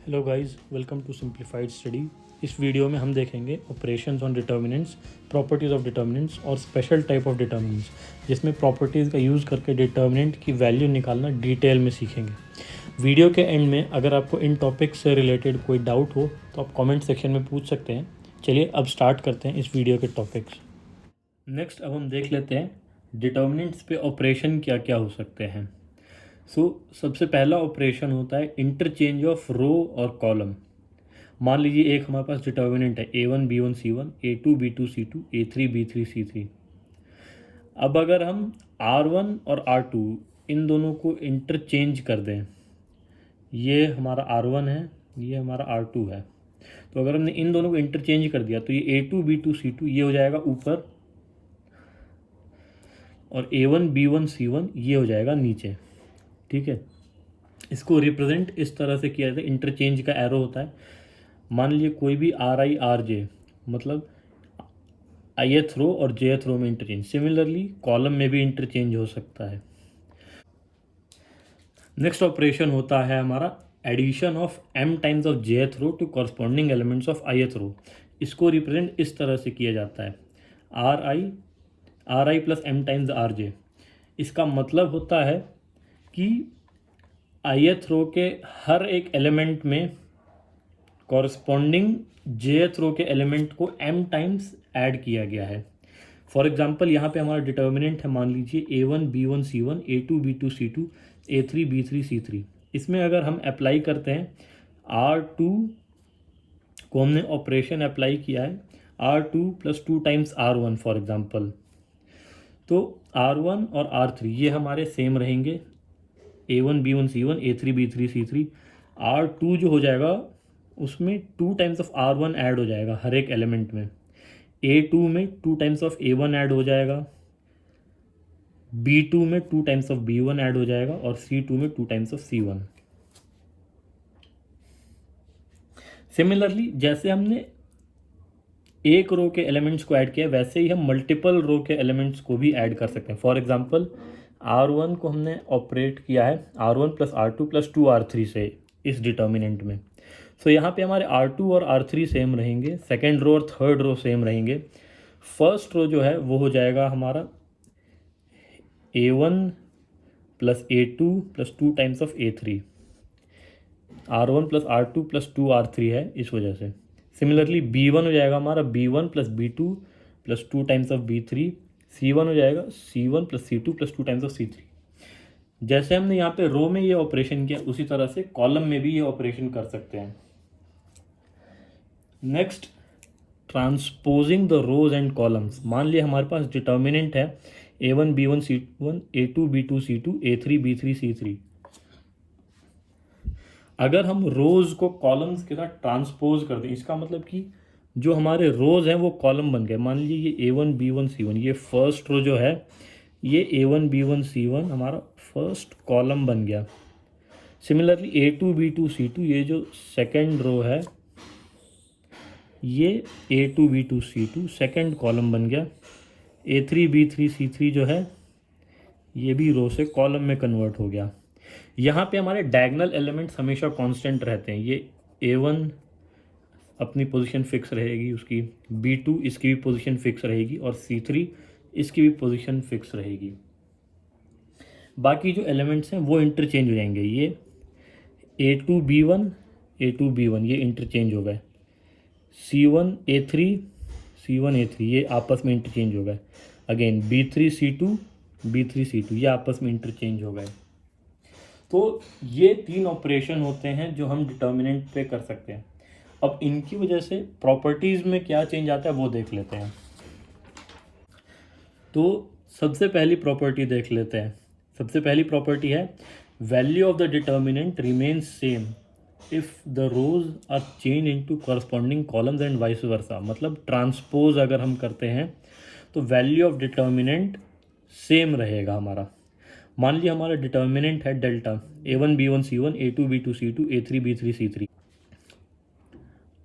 Hello guys, welcome to simplified study. इस video में हम देखेंगे operations on determinants, properties of determinants और स्पेशल टाइप ऑफ डिटर्मिनेंट्स, जिसमें प्रॉपर्टीज़ का यूज़ करके डिटर्मिनेंट की वैल्यू निकालना डिटेल में सीखेंगे। वीडियो के एंड में अगर आपको इन टॉपिक्स से रिलेटेड कोई डाउट हो तो आप कमेंट सेक्शन में पूछ सकते हैं। चलिए अब स्टार्ट करते हैं इस वीडियो के टॉपिक्स। नेक्स्ट अब हम देख लेते हैं डिटर्मिनेंट्स पे ऑपरेशन क्या क्या हो सकते हैं। सबसे पहला ऑपरेशन होता है इंटरचेंज ऑफ रो और कॉलम। मान लीजिए एक हमारे पास डिटर्मिनेंट है A1 B1 C1, A2 B2 C2, A3 B3 C3। अब अगर हम R1 और R2 इन दोनों को इंटरचेंज कर दें, ये हमारा R1 है, ये हमारा R2 है, तो अगर हमने इन दोनों को इंटरचेंज कर दिया तो ये A2 B2 C2 ये हो जाएगा ऊपर और A1 B1 C1 ये हो जाएगा नीचे। ठीक है, इसको रिप्रेजेंट इस तरह से किया जाता है। इंटरचेंज का एरो होता है। मान लीजिए कोई भी RI RJ मतलब ith रो और jth रो में इंटरचेंज, सिमिलरली कॉलम में भी इंटरचेंज हो सकता है। नेक्स्ट ऑपरेशन होता है हमारा addition of m times of jth row to corresponding elements of ith row. इसको रिप्रेजेंट इस तरह से किया जाता है RI plus m times RJ। इसका मतलब होता है कि ith रो के हर एक एलिमेंट में कॉरस्पॉन्डिंग jth रो के एलिमेंट को m टाइम्स ऐड किया गया है। फॉर एग्जांपल यहाँ पे हमारा डिटर्मिनेंट है, मान लीजिए A1 B1 C1, A2 B2 C2, A3 B3 C3। इसमें अगर हम अप्लाई करते हैं R2 को, हमने ऑपरेशन अप्लाई किया है R2 plus 2 times R1 for example, तो R1 और R3 ये हमारे सेम रहेंगे, A1 B1 C1, A3 B3 C3। R2 जो हो जाएगा उसमें 2 टाइम्स ऑफ R1 ऐड हो जाएगा हर एक एलिमेंट में। A2 में 2 टाइम्स ऑफ A1 ऐड हो जाएगा, B2 में 2 टाइम्स ऑफ B1 ऐड हो जाएगा और C2 में 2 टाइम्स ऑफ C1। सिमिलरली जैसे हमने एक रो के एलिमेंट्स को ऐड किया, वैसे ही हम मल्टीपल रो के एलिमेंट्स को भी ऐड कर सकते हैं। फॉर एग्जांपल R1 को हमने ऑपरेट किया है R1 plus R2 plus 2R3 से इस डिटर्मिनेंट में। सो यहाँ पे हमारे R2 और R3 सेम रहेंगे, सेकेंड रो और थर्ड रो सेम रहेंगे। फर्स्ट रो जो है वो हो जाएगा हमारा A1 plus A2 plus 2 times of A3। R1 plus R2 plus 2R3 है इस वजह से। सिमिलरली B1 हो जाएगा हमारा B1 plus B2 plus 2 times of B3। C1 हो जाएगा C1 plus C2 plus 2 times of C3। जैसे हमने यहाँ पे रो में ये ऑपरेशन किया, उसी तरह से कॉलम में भी ये ऑपरेशन कर सकते हैं। Next, transposing the rows and columns. मान लिया हमारे पास डिटर्मिनेंट है A1 B1 C1, A2 B2 C2, A3 B3 C3। अगर हम रोज को कॉलम्स के साथ ट्रांसपोज कर दें, इसका मतलब कि जो हमारे रोज हैं वो कॉलम बन गए। मान लीजिए ये A1 B1 C1, ये फर्स्ट रो जो है ये A1 B1 C1 हमारा फर्स्ट कॉलम बन गया। सिमिलरली A2 B2 C2 ये जो सेकेंड रो है ये A2 B2 C2 second column बन गया। A3 B3 C3 जो है ये भी रो से कॉलम में कन्वर्ट हो गया। यहाँ पे हमारे डायगोनल एलिमेंट्स हमेशा कांस्टेंट रहते हैं। ये A1 अपनी पोजीशन फिक्स रहेगी उसकी, B2 इसकी भी पोजीशन फिक्स रहेगी और C3 इसकी भी पोजीशन फिक्स रहेगी। बाकी जो एलिमेंट्स हैं वो इंटरचेंज हो जाएंगे। ये A2 B1 A2 B1 ये इंटरचेंज हो गए, C1 A3 C1 A3 ये आपस में इंटरचेंज हो गए। Again B3 C2 B3 C2 ये आपस में इंटरचेंज हो गए। तो ये 3 ऑपरेशन होते हैं जो हम डिटर्मिनेंट पे कर सकते हैं। अब इनकी वजह से प्रॉपर्टीज़ में क्या चेंज आता है वो देख लेते हैं। तो सबसे पहली प्रॉपर्टी देख लेते हैं। सबसे पहली प्रॉपर्टी है value of the determinant remains same if the rows are change into corresponding columns and vice versa. मतलब ट्रांसपोज अगर हम करते हैं तो वैल्यू ऑफ डिटर्मिनेंट सेम रहेगा हमारा। मान लीजिए हमारा डिटर्मिनेंट है delta A1 B1 C1, A2 B2 C2, A3 B3 C3।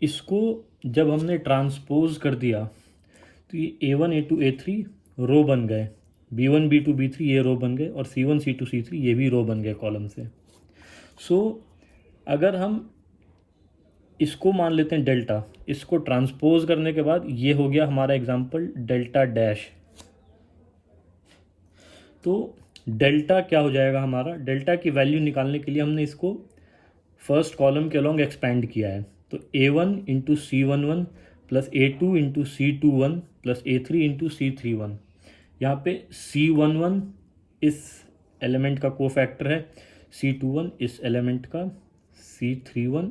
इसको जब हमने ट्रांसपोज कर दिया तो ये A1 A2 A3 रो बन गए, B1 B2 B3 ये रो बन गए और C1 C2 C3 ये भी रो बन गए कॉलम से। अगर हम इसको मान लेते हैं डेल्टा, इसको ट्रांसपोज करने के बाद ये हो गया हमारा एग्जाम्पल डेल्टा डैश। तो डेल्टा क्या हो जाएगा हमारा, डेल्टा की वैल्यू निकालने के लिए हमने इसको फर्स्ट कॉलम के अलॉन्ग एक्सपैंड किया है। तो A1 into C11 plus A2 into C21 plus A3 into C31। यहाँ पे C11 इस एलिमेंट का कोफैक्टर है, C21 इस एलिमेंट का, C31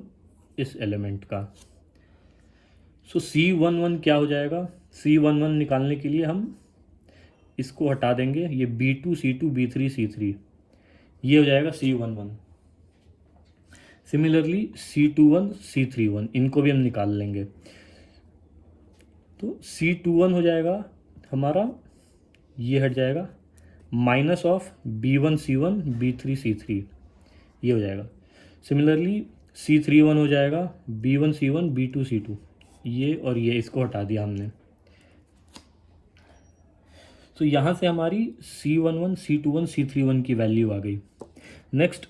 इस एलिमेंट का। सो C11 क्या हो जाएगा, C11 निकालने के लिए हम इसको हटा देंगे, ये B2 C2 B3 C3, ये हो जाएगा C11। सिमिलरली C21 C31 इनको भी हम निकाल लेंगे। तो C21 हो जाएगा हमारा, ये हट जाएगा, minus of B1 C1 B3 C3, ये हो जाएगा। सिमिलरली C31 हो जाएगा B1 C1 B2 C2, ये और ये इसको हटा दिया हमने। तो यहाँ से हमारी C11 C21 C31 की वैल्यू आ गई। नेक्स्ट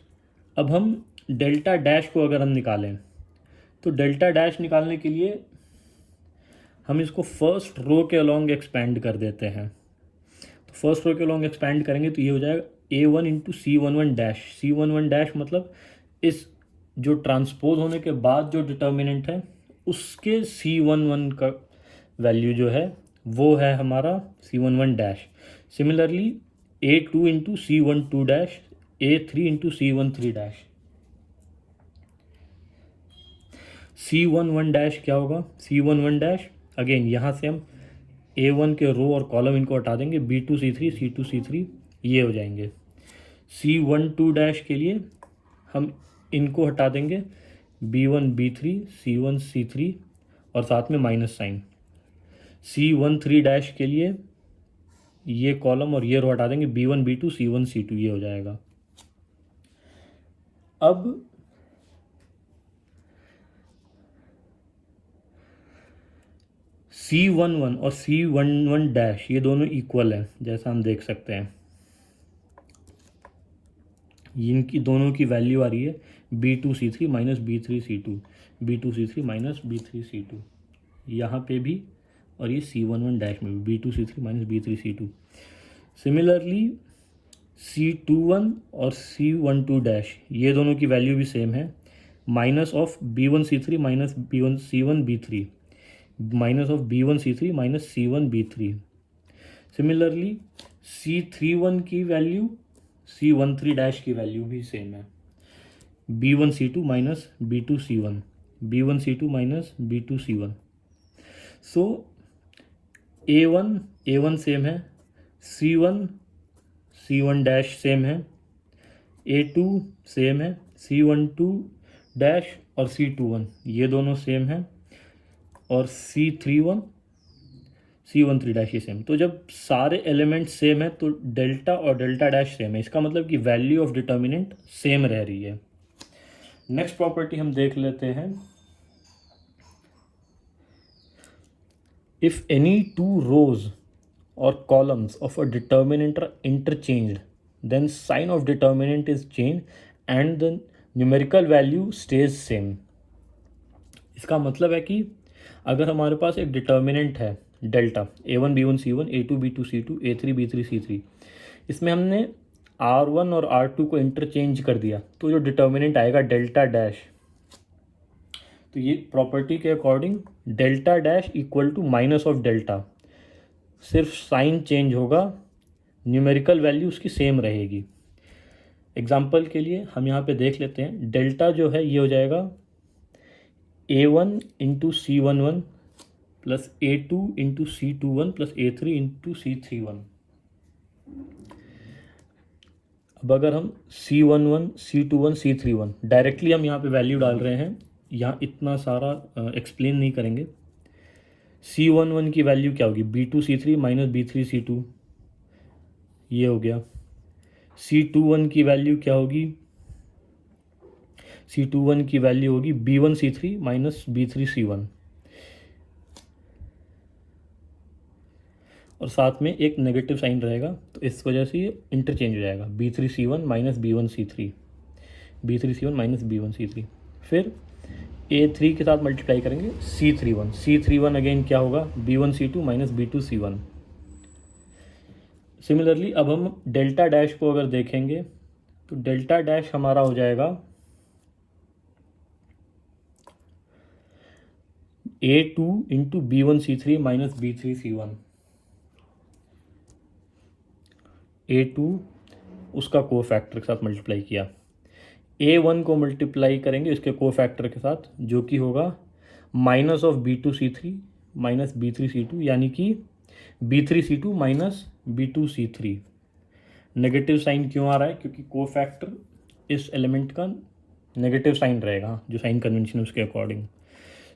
अब हम डेल्टा डैश को अगर हम निकालें, तो डेल्टा डैश निकालने के लिए हम इसको फर्स्ट रो के अलॉन्ग एक्सपैंड कर देते हैं। तो फर्स्ट रो के अलॉन्ग एक्सपैंड करेंगे तो ये हो जाएगा A1 into C11 dash. C11 dash मतलब इस जो ट्रांसपोज होने के बाद जो डिटर्मिनेंट है उसके C11 का वैल्यू जो है वो है हमारा C11 dash. Similarly A2 into C12 dash, A3 into C13 dash. C11 dash क्या होगा, C11 डैश अगेन यहाँ से हम A1 के रो और कॉलम इनको हटा देंगे, B2 C3 C2 C3 ये हो जाएंगे। C12 डैश के लिए हम इनको हटा देंगे, B1 B3 C1 C3 और साथ में माइनस साइन। C13 डैश के लिए ये कॉलम और ये रो हटा देंगे, B1 B2 C1 C2 ये हो जाएगा। अब C11 और C11 डैश ये दोनों इक्वल है, जैसा हम देख सकते हैं। इनकी दोनों की वैल्यू आ रही है B2 C3 minus B3 C2, B2 C3 minus B3 C2, यहाँ पे भी, और ये C11 डैश में भी B2 C3 minus B3 C2। Similarly C21 और C12 डैश ये दोनों की वैल्यू भी सेम है, minus of B1 C3 minus B1 C1 B3, minus of B1 C3 minus C1 B3। Similarly C31 की वैल्यू C13 डैश की value भी same है, B1 C2 minus B2 C1, B1 C2 minus B2 C1। सो A1 same है, C1 dash same है, A2 same है, C12 dash और C21 ये दोनों सेम है, और C13 डैश ये सेम। तो जब सारे एलिमेंट सेम है तो डेल्टा और डेल्टा डैश सेम है, इसका मतलब कि वैल्यू ऑफ डिटर्मिनेंट सेम रह रही है। नेक्स्ट प्रॉपर्टी हम देख लेते हैं, इफ एनी टू रोज और columns of a determinant are interchanged then sign of determinant is change and the numerical value stays same. इसका मतलब है कि अगर हमारे पास एक डिटर्मिनेंट है delta A1 B1 C1 A2 B2 C2 A3 B3 C3, इसमें हमने R1 और R2 को इंटरचेंज कर दिया तो जो डिटर्मिनेंट आएगा डेल्टा डैश, तो ये प्रॉपर्टी के according delta dash equal to minus of delta, सिर्फ साइन चेंज होगा, न्यूमेरिकल वैल्यू उसकी सेम रहेगी। एग्जाम्पल के लिए हम यहाँ पे देख लेते हैं, डेल्टा जो है ये हो जाएगा A1 into C11 plus A2 into C21 plus A3 into C31। अब अगर हम C11 C21 C31 डायरेक्टली हम यहाँ पे वैल्यू डाल रहे हैं, यहाँ इतना सारा एक्सप्लेन नहीं करेंगे। C11 की वैल्यू क्या होगी, B2 C3 minus B3 C2 ये हो गया। C21 की वैल्यू क्या होगी, C21 की वैल्यू होगी B1 C3 minus B3 C1, और साथ में एक नेगेटिव साइन रहेगा तो इस वजह से ये इंटरचेंज हो जाएगा, B3 C1 minus B1 C3, B3 C1 minus B1 C3। फिर A3 के साथ मल्टीप्लाई करेंगे C31 अगेन क्या होगा B1C2 माइनस B2C1। सिमिलरली अब हम डेल्टा डैश को अगर देखेंगे तो डेल्टा डैश हमारा हो जाएगा A2 into B1C3 minus B3C1। A2 उसका को फैक्टर के साथ मल्टीप्लाई किया, A1 को मल्टीप्लाई करेंगे इसके को फैक्टर के साथ जो कि होगा minus of B2C3 minus B3C2, यानी कि B3C2 minus B2C3। Negative sign क्यों आ रहा है? क्योंकि को फैक्टर इस एलिमेंट का नेगेटिव साइन रहेगा, जो साइन कन्वेंशन है उसके अकॉर्डिंग।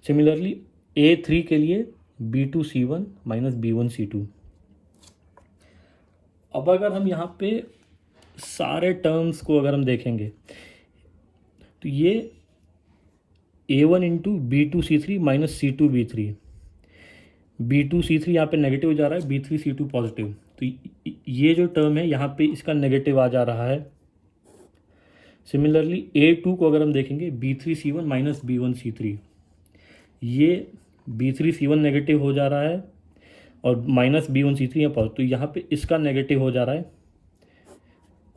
सिमिलरली A3 के लिए B2C1 माइनस B1C2। अब अगर हम यहाँ पे सारे टर्म्स को अगर हम देखेंगे तो ये A1 into B2C3 minus C2B3, B2C3 यहाँ पे नेगेटिव जा रहा है, B3C2 पॉजिटिव, तो ये जो टर्म है यहाँ पे इसका नेगेटिव आ जा रहा है। सिमिलरली A2 को अगर हम देखेंगे B3C1 माइनस B1C3, ये B3C1 नेगेटिव हो जा रहा है और माइनस B1C3 यहाँ पॉजिटिव, तो यहाँ पे इसका नेगेटिव हो जा रहा है।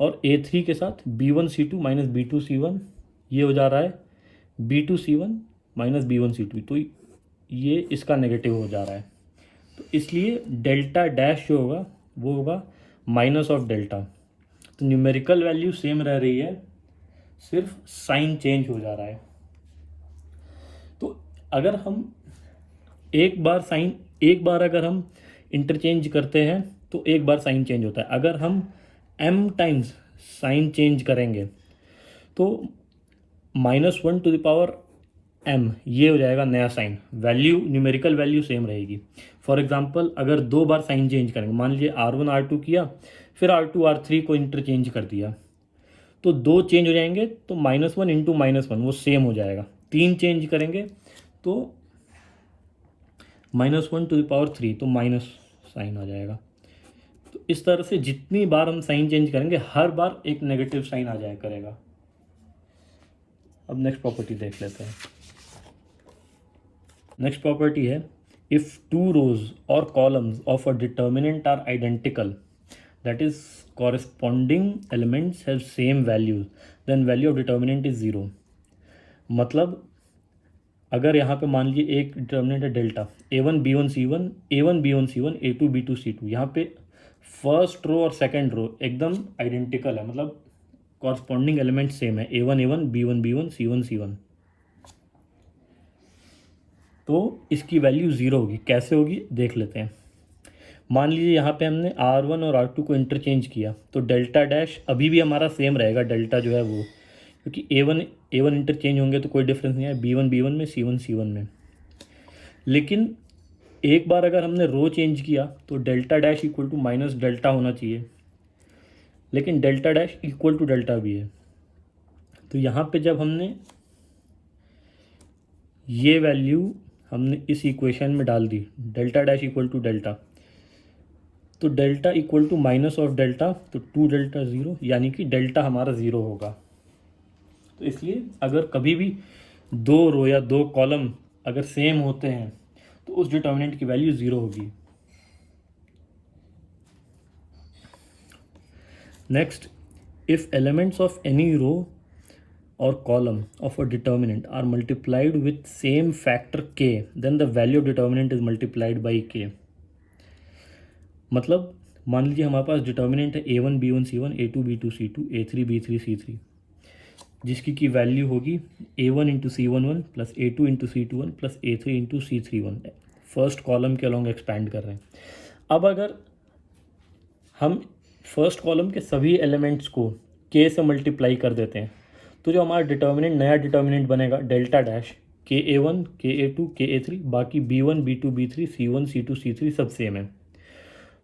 और A3 के साथ B1C2 माइनस B2C1 ये हो जा रहा है B2C1 माइनस B1C2, तो ये इसका नेगेटिव हो जा रहा है। तो इसलिए डेल्टा डैश जो होगा वो होगा माइनस ऑफ डेल्टा। तो न्यूमेरिकल वैल्यू सेम रह रही है, सिर्फ साइन चेंज हो जा रहा है। तो अगर हम एक बार अगर हम इंटरचेंज करते हैं तो एक बार साइन चेंज होता है। अगर हम m टाइम्स साइन चेंज करेंगे तो -1 टू द पावर m ये हो जाएगा नया sign, value numerical value same रहेगी। फॉर एग्जांपल अगर 2 बार साइन चेंज करेंगे, मान लीजिए R1 R2 किया फिर R2 R3 को इंटरचेंज कर दिया तो 2 चेंज हो जाएंगे, तो -1 इंटू -1 वो सेम हो जाएगा। 3 चेंज करेंगे तो -1 टू द पावर 3 तो माइनस साइन आ जाएगा। तो इस तरह से जितनी बार हम साइन चेंज करेंगे हर बार एक नेगेटिव साइन आ जाया करेगा। अब नेक्स्ट प्रॉपर्टी देख लेते हैं। नेक्स्ट प्रॉपर्टी है इफ 2 रोज और columns of a determinant are identical, that is corresponding elements have same values, then value of determinant is 0। मतलब अगर यहाँ पे मान लीजिए एक डिटर्मिनेंट है delta A1 B1 C1 A1 B1 C1 A2 B2 C2, यहाँ पे फर्स्ट रो और सेकंड रो एकदम आइडेंटिकल है, मतलब कॉरस्पॉन्डिंग एलिमेंट सेम है, A1 A1 B1 B1 C1 C1, तो इसकी वैल्यू 0 होगी। कैसे होगी देख लेते हैं। मान लीजिए यहाँ पे हमने R1 और R2 को इंटरचेंज किया तो डेल्टा डैश अभी भी हमारा सेम रहेगा, डेल्टा जो है वो, क्योंकि A1 इंटरचेंज होंगे तो कोई डिफरेंस नहीं है, B1 B1 में C1 C1 में। लेकिन एक बार अगर हमने रो चेंज किया तो delta dash equal to minus delta होना चाहिए, लेकिन delta dash equal to delta भी है। तो यहाँ पे जब हमने ये वैल्यू हमने इस इक्वेशन में डाल दी, delta dash equal to delta, तो delta equal to minus of delta, तो 2 डेल्टा 0, यानी कि डेल्टा हमारा 0 होगा। तो इसलिए अगर कभी भी 2 रो या 2 कॉलम अगर सेम होते हैं तो उस डिटर्मिनेंट की वैल्यू 0 होगी। Next, if elements of any row or column of a determinant are multiplied with same factor k, then the value of determinant is multiplied by k। मतलब मान लीजिए हमारे पास डिटर्मिनेंट है A1 B1 C1 A2 B2 C2 A3 B3 C3, जिसकी की value होगी A1 into C11 plus A2 into C21 plus A3 into C31। First column के along expand कर रहे हैं। अब अगर हम फर्स्ट कॉलम के सभी एलिमेंट्स को k से मल्टीप्लाई कर देते हैं तो जो हमारा डिटर्मिनेंट नया डिटर्मिनेंट बनेगा delta dash KA1 KA2 KA3, बाकी B1 B2 B3 C1 C2 C3 सब सेम है।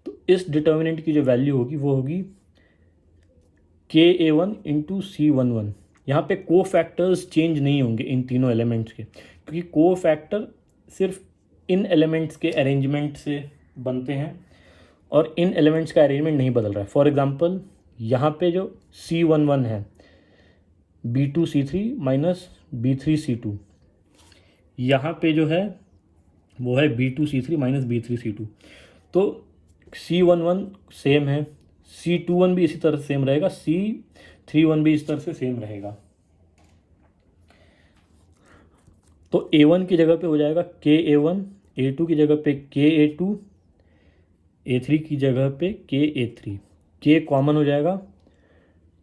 तो इस डिटर्मिनेंट की जो वैल्यू होगी वो होगी KA1 इंटू C11। यहाँ पे को फैक्टर्स चेंज नहीं होंगे इन तीनों एलिमेंट्स के, क्योंकि को फैक्टर सिर्फ इन एलिमेंट्स के अरेंजमेंट से बनते हैं और इन एलिमेंट्स का अरेंजमेंट नहीं बदल रहा है। फॉर एग्जांपल यहाँ पे जो C11 है B2 C3 minus B3 C2, यहाँ पे जो है वो है B2C3 माइनस B3C2। तो C11 सेम है, C21 भी इसी तरह सेम रहेगा, C31 भी इस तरह से सेम रहेगा। तो A1 की जगह पे हो जाएगा KA1, A2 की जगह पे KA2, A3 की जगह पे KA3। K कॉमन हो जाएगा,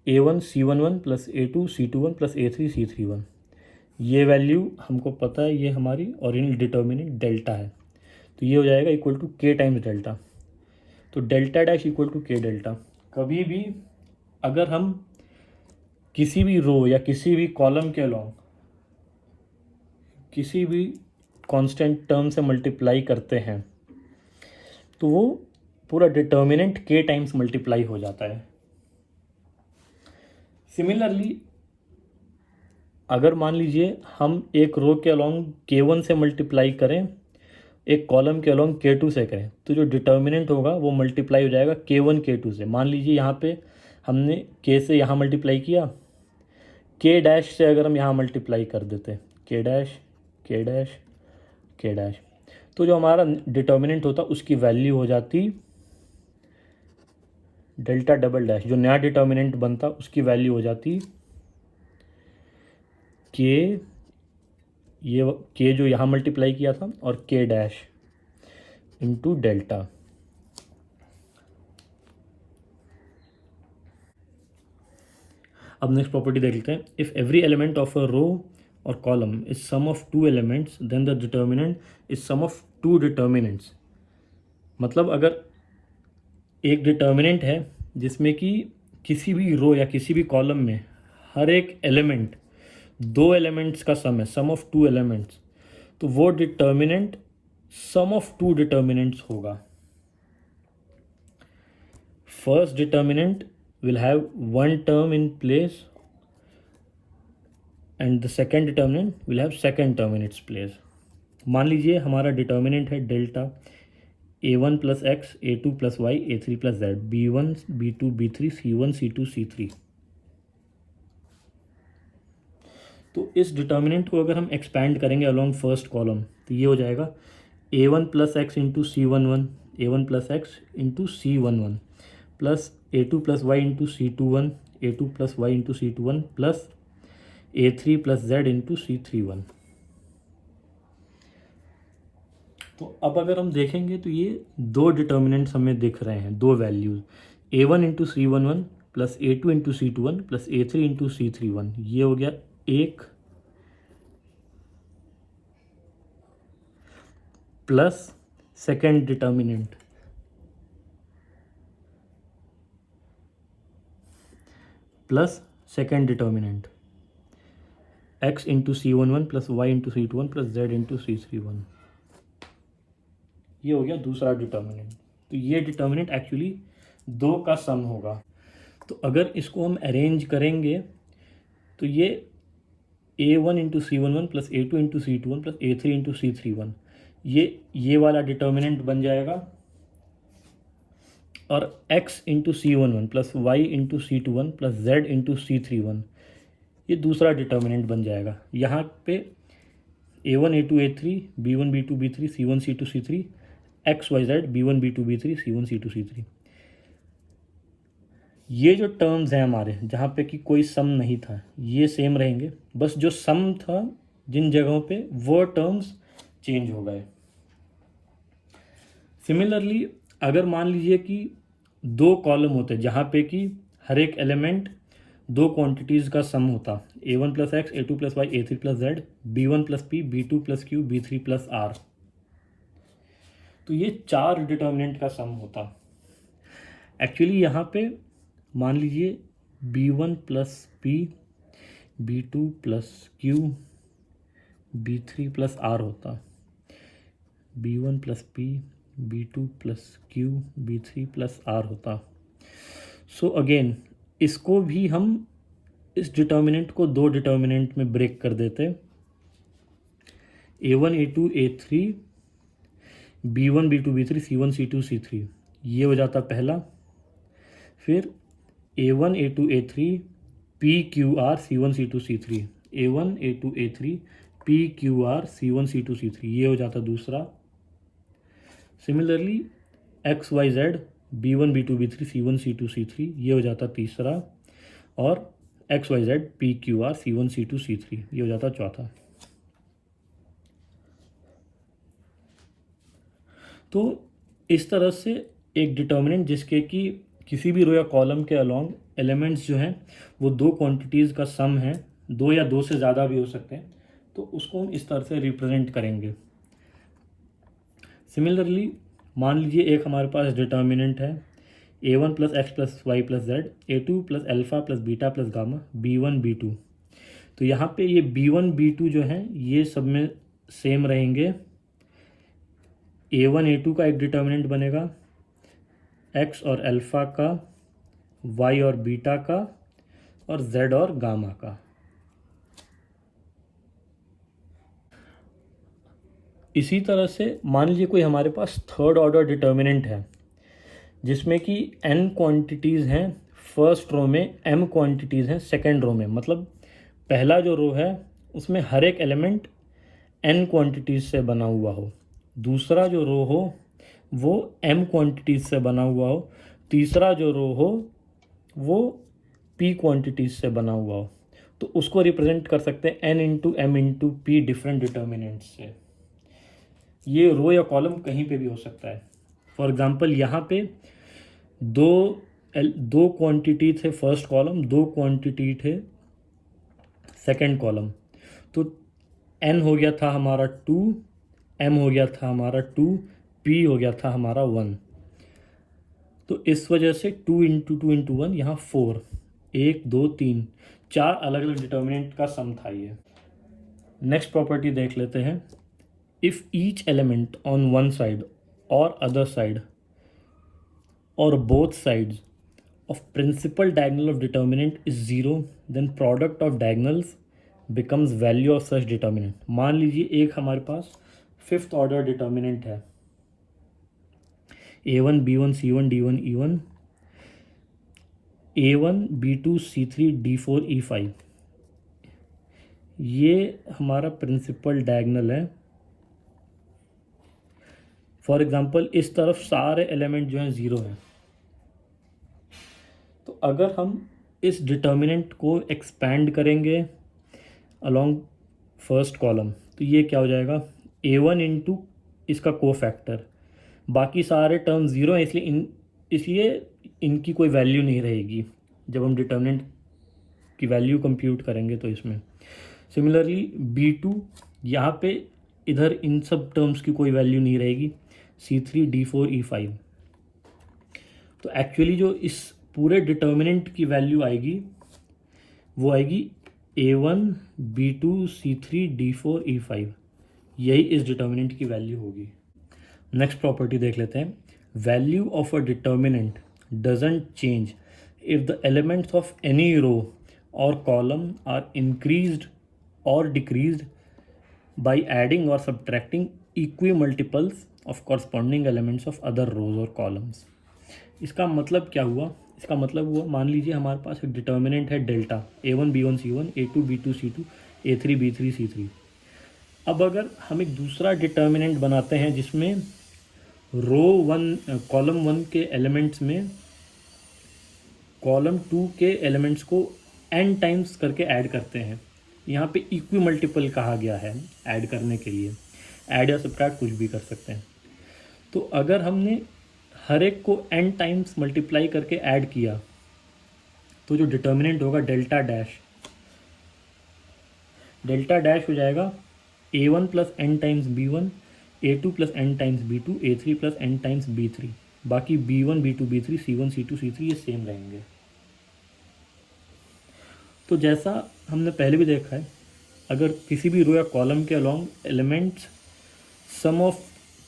A1 C11 plus A2 C21 plus A3 C31। ये वैल्यू हमको पता है, ये हमारी ओरिजिनल डिटर्मिनेंट डेल्टा है। तो ये हो जाएगा equal to K times delta. तो delta dash equal to K delta. कभी भी अगर हम किसी भी रो या किसी भी कॉलम के अलॉन्ग किसी भी कांस्टेंट टर्म से मल्टीप्लाई करते हैं तो वो पूरा डिटर्मिनेंट K टाइम्स मल्टीप्लाई हो जाता है। सिमिलरली अगर मान लीजिए हम एक रो के अलॉन्ग K1 से मल्टीप्लाई करें, एक कॉलम के अलॉन्ग K2 से करें, तो जो डिटर्मिनेंट होगा वो मल्टीप्लाई हो जाएगा K1 K2 से। मान लीजिए यहाँ पे हमने K से यहाँ मल्टीप्लाई किया, K डैश से अगर हम यहाँ मल्टीप्लाई कर देते K dash K dash K dash, तो जो हमारा डिटर्मिनेंट होता उसकी वैल्यू हो जाती डेल्टा डबल डैश। जो नया डिटर्मिनेंट बनता उसकी वैल्यू हो जाती K, ये K जो यहाँ मल्टीप्लाई किया था, और K डैश इंटू डेल्टा। अब नेक्स्ट प्रॉपर्टी देख लेते हैं। If every element of a row और column is sum of two elements then the determinant is sum of two determinants. मतलब अगर एक डिटर्मिनेंट है जिसमें कि किसी भी रो या किसी भी कॉलम में हर एक एलिमेंट दो एलिमेंट्स का सम है, सम ऑफ टू एलिमेंट्स, तो वो determinant sum of two determinants होगा। First determinant will have one term in place and the second determinant will have second term in its place. मान लीजिए हमारा डिटर्मिनेंट है delta A1 plus x A2 plus y A3 plus z, B1 B2 B3 C1 C2 C3। तो इस determinant को अगर हम expand करेंगे अलॉन्ग फर्स्ट कॉलम, तो ये हो जाएगा A1 plus x into C11, A1 plus x into C11 plus A2 plus y into C21, A2 plus y into C21 plus A3 plus z into C31। तो अब अगर हम देखेंगे तो ये दो डिटर्मिनेंट्स हमें दिख रहे हैं, दो values, A1 into C11 plus A2 into C21 plus A3 into C31। ये हो गया एक plus second determinant plus second determinant x into C11 plus y into C21 plus z into C31। ये हो गया दूसरा डिटर्मिनेंट। तो ये डिटर्मिनेंट एक्चुअली दो का सम होगा। तो अगर इसको हम अरेंज करेंगे तो ये A1 into C11 plus A2 into C21 plus A3 into C31, ये वाला डिटर्मिनेंट बन जाएगा, और x into C11 plus y into C21 plus z into C31, ये दूसरा डिटर्मिनेंट बन जाएगा। यहाँ पे A1 A2 A3 B1 B2 B3 C1 C2 C3 x Y Z B1 B2 B3 C1 C2 C3। ये जो टर्म्स हैं हमारे, जहाँ पे कि कोई सम नहीं था, ये सेम रहेंगे, बस जो सम था जिन जगहों पे वो टर्म्स चेंज हो गए। सिमिलरली अगर मान लीजिए कि दो कॉलम होते जहाँ पे कि हर एक एलिमेंट दो क्वांटिटीज़ का सम होता, A1 plus x A2 plus y A3 plus z B1 plus p B2 plus q B3 plus r, तो ये चार डिटर्मिनेंट का सम होता। एक्चुअली यहाँ पे मान लीजिए B1 plus p B2 plus q B3 plus r होता, B1 plus p B2 plus q B3 plus r होता। सो अगेन इसको भी हम इस डिटर्मिनेंट को दो डिटर्मिनेंट में ब्रेक कर देते, A1 A2 A3 B1 B2 B3 C1 C2 C3, ये हो जाता पहला। फिर A1 A2 A3 P Q R C1 C2 C3, A1 A2 A3 PQR C1 C2 C3, ये हो जाता दूसरा। Similarly XYZ B1 B2 B3 C1 C2 C3, ये हो जाता तीसरा। और XYZ PQR C1 C2 C3, ये हो जाता चौथा। तो इस तरह से एक डिटर्मिनेंट जिसके कि किसी भी रो या कॉलम के अलोंग एलिमेंट्स जो हैं वो दो क्वांटिटीज़ का सम है, दो या दो से ज़्यादा भी हो सकते हैं, तो उसको हम इस तरह से रिप्रेजेंट करेंगे। सिमिलरली मान लीजिए एक हमारे पास डिटर्मिनेंट है A1 + X + Y + Z, A2 + alpha + beta + gamma, B1 B2। तो यहाँ पे ये B1 B2 जो हैं ये सब में सेम रहेंगे। A1 A2 का एक डिटर्मिनेंट बनेगा, X और अल्फ़ा का, Y और बीटा का, और Z और गामा का। इसी तरह से मान लीजिए कोई हमारे पास थर्ड ऑर्डर डिटर्मिनेंट है जिसमें कि n क्वांटिटीज़ हैं फर्स्ट रो में, m क्वांटिटीज़ हैं सेकेंड रो में। मतलब पहला जो रो है उसमें हर एक एलिमेंट n क्वांटिटीज़ से बना हुआ हो, दूसरा जो रो हो वो m क्वांटिटीज़ से बना हुआ हो, तीसरा जो रो हो वो p क्वांटिटीज़ से बना हुआ हो। तो उसको रिप्रेजेंट कर सकते हैं n into m into p different determinants से। ये रो या कॉलम कहीं पे भी हो सकता है। फॉर एग्जांपल यहाँ पे दो क्वांटिटी थे फर्स्ट कॉलम, दो क्वांटिटी थे सेकंड कॉलम। तो n हो गया था हमारा 2, m हो गया था हमारा 2, p हो गया था हमारा 1। तो इस वजह से 2 इंटू 2 इंटू 1 यहाँ 4, 1 2 3 4 अलग अलग डिटर्मिनेंट का सम था ये। नेक्स्ट प्रॉपर्टी देख लेते हैं। If each element on one side और अदर साइड और both sides of principal diagonal of determinant is 0, then product of diagonals becomes value of such determinant। मान लीजिए एक हमारे पास फिफ्थ ऑर्डर डिटर्मिनेंट है A1 B1 C1 D1 E1, A1 B2 C3 D4 E5, ये हमारा principal diagonal है। For example इस तरफ सारे एलिमेंट जो हैं ज़ीरो हैं। तो अगर हम इस डिटर्मिनेंट को एक्सपैंड करेंगे अलोंग फर्स्ट कॉलम तो ये क्या हो जाएगा, A1 इंटू इसका कोफैक्टर, बाकी सारे टर्म ज़ीरो हैं इसलिए इनकी कोई वैल्यू नहीं रहेगी जब हम डिटर्मिनेंट की वैल्यू कंप्यूट करेंगे। तो इसमें सिमिलरली B2 यहाँ पे इधर इन सब टर्म्स की कोई वैल्यू नहीं रहेगी, C3 D4 E5। तो एक्चुअली जो इस पूरे डिटर्मिनेंट की वैल्यू आएगी वो आएगी A1 B2 C3 D4 E5, यही इस डिटर्मिनेंट की वैल्यू होगी। नेक्स्ट प्रॉपर्टी देख लेते हैं। Value of a determinant doesn't change if the elements of any row और कॉलम आर इंक्रीज्ड और डिक्रीज्ड बाई एडिंग और subtracting equimultiples of corresponding elements of other rows और columns. इसका मतलब क्या हुआ, इसका मतलब हुआ मान लीजिए हमारे पास एक डिटर्मिनेंट है delta A1 B1 C1 A2 B2 C2 A3 B3 C3। अब अगर हम एक दूसरा डिटर्मिनेंट बनाते हैं जिसमें रो 1 कॉलम 1 के एलिमेंट्स में कॉलम 2 के एलिमेंट्स को n टाइम्स करके ऐड करते हैं, यहाँ पे इक्वी मल्टीपल कहा गया है ऐड करने के लिए, ऐड या सब्ट्रैक्ट कुछ भी कर सकते हैं। तो अगर हमने हर एक को n टाइम्स मल्टीप्लाई करके ऐड किया तो जो डिटर्मिनेंट होगा डेल्टा डैश हो जाएगा A1 + n times B1, A2 + n times B2, A3 + n times B3। बाकी B1 B2 B3 C1 C2 C3 ये सेम रहेंगे। तो जैसा हमने पहले भी देखा है, अगर किसी भी रो या कॉलम के along elements sum of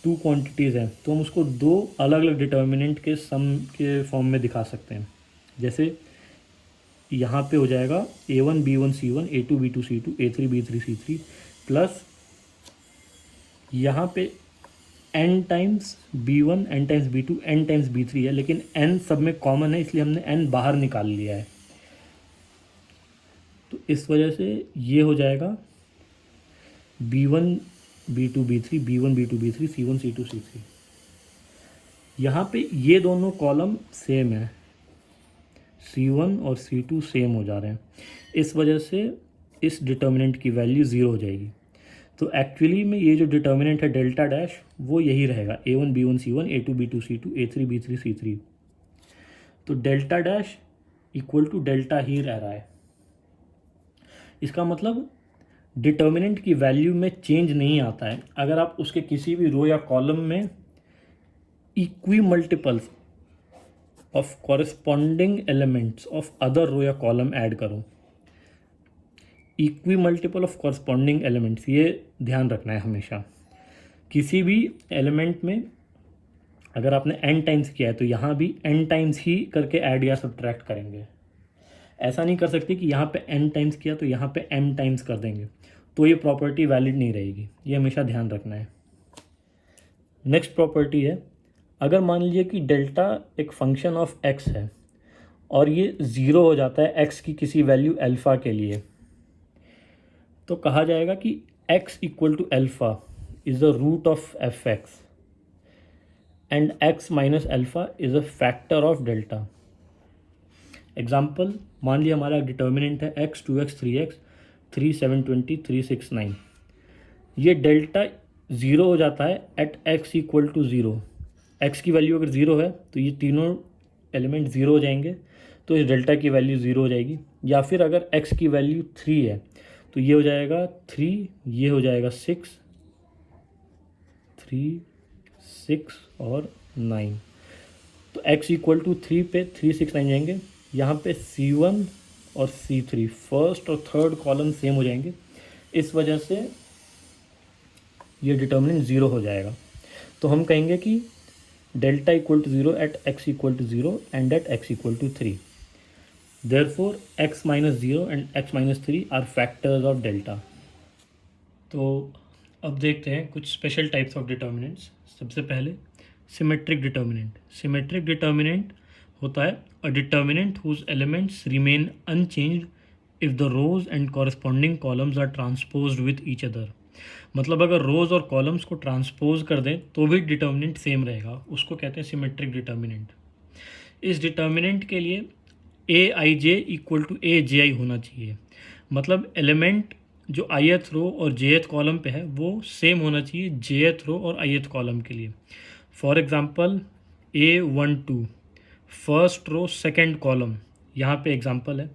two quantities हैं तो हम उसको दो अलग अलग डिटर्मिनेंट के सम के फॉर्म में दिखा सकते हैं। जैसे यहाँ पे हो जाएगा A1 B1 C1 A2 B2 C2 A3 B3 C3 plus यहाँ पे n times B1 n times B2 n times B3 है, लेकिन n सब में कॉमन है इसलिए हमने n बाहर निकाल लिया है। तो इस वजह से ये हो जाएगा B1 B2 B3 B1 B2 B3 C1 C2 C3। यहाँ पे ये दोनों कॉलम सेम है, C1 और C2 सेम हो जा रहे हैं, इस वजह से इस डिटर्मिनेंट की वैल्यू ज़ीरो हो जाएगी। तो एक्चुअली में ये जो डिटर्मिनेंट है डेल्टा डैश वो यही रहेगा, A1 B1 C1 A2 B2 C2 A3 B3 C3। तो delta dash equal to delta ही रह रहा है। इसका मतलब डिटर्मिनेंट की वैल्यू में चेंज नहीं आता है अगर आप उसके किसी भी रो या कॉलम में equimultiples of corresponding elements of other row या कॉलम ऐड करो। Equimultiple of corresponding elements, ये ध्यान रखना है हमेशा। किसी भी एलिमेंट में अगर आपने n टाइम्स किया है तो यहाँ भी n टाइम्स ही करके ऐड या सब्ट्रैक्ट करेंगे। ऐसा नहीं कर सकते कि यहाँ पे n टाइम्स किया तो यहाँ पे m टाइम्स कर देंगे, तो ये प्रॉपर्टी वैलिड नहीं रहेगी, ये हमेशा ध्यान रखना है। नेक्स्ट प्रॉपर्टी है, अगर मान लीजिए कि डेल्टा एक फंक्शन ऑफ x है और ये ज़ीरो हो जाता है x की किसी वैल्यू अल्फ़ा के लिए, तो कहा जाएगा कि x equal to alpha is the root of f x and x minus alpha is a factor of delta. Example, मान लिया हमारा डिटर्मिनेंट है x 2x 3x 3 7 20 3 6 9। ये डेल्टा ज़ीरो हो जाता है at x equal to zero. x की value अगर ज़ीरो है तो ये तीनों एलिमेंट ज़ीरो हो जाएंगे, तो इस डेल्टा की वैल्यू ज़ीरो हो जाएगी। या फिर अगर x की वैल्यू 3 है तो ये हो जाएगा 3, ये हो जाएगा 6 3 6 और 9। तो x इक्वल टू 3 पे 3 6 9 जाएंगे। यहाँ पे C1 और C3 फर्स्ट और थर्ड कॉलम सेम हो जाएंगे, इस वजह से ये डिटर्मिनेंट ज़ीरो हो जाएगा। तो हम कहेंगे कि delta equal to zero at x equal to zero and at x equal to 3। Therefore x minus zero and x minus 3 are factors of delta. तो अब देखते हैं कुछ स्पेशल टाइप्स ऑफ डिटर्मिनेंट्स। सबसे पहले सिमेट्रिक डिटर्मिनेंट। सिमेट्रिक डिटर्मिनेंट होता है a determinant whose elements remain unchanged if the rows and corresponding columns are transposed with each other. मतलब अगर रोज और कॉलम्स को ट्रांसपोज कर दें तो भी डिटर्मिनेंट सेम रहेगा, उसको कहते हैं सिमेट्रिक डिटर्मिनेंट। इस डिटर्मिनेंट के लिए ए आई जे इक्वल टू ए जे आई होना चाहिए। मतलब एलिमेंट जो ith रो और jth कॉलम पे है वो सेम होना चाहिए jth रो और ith कॉलम के लिए। For example A12 first row second column, यहाँ पे एग्जांपल है,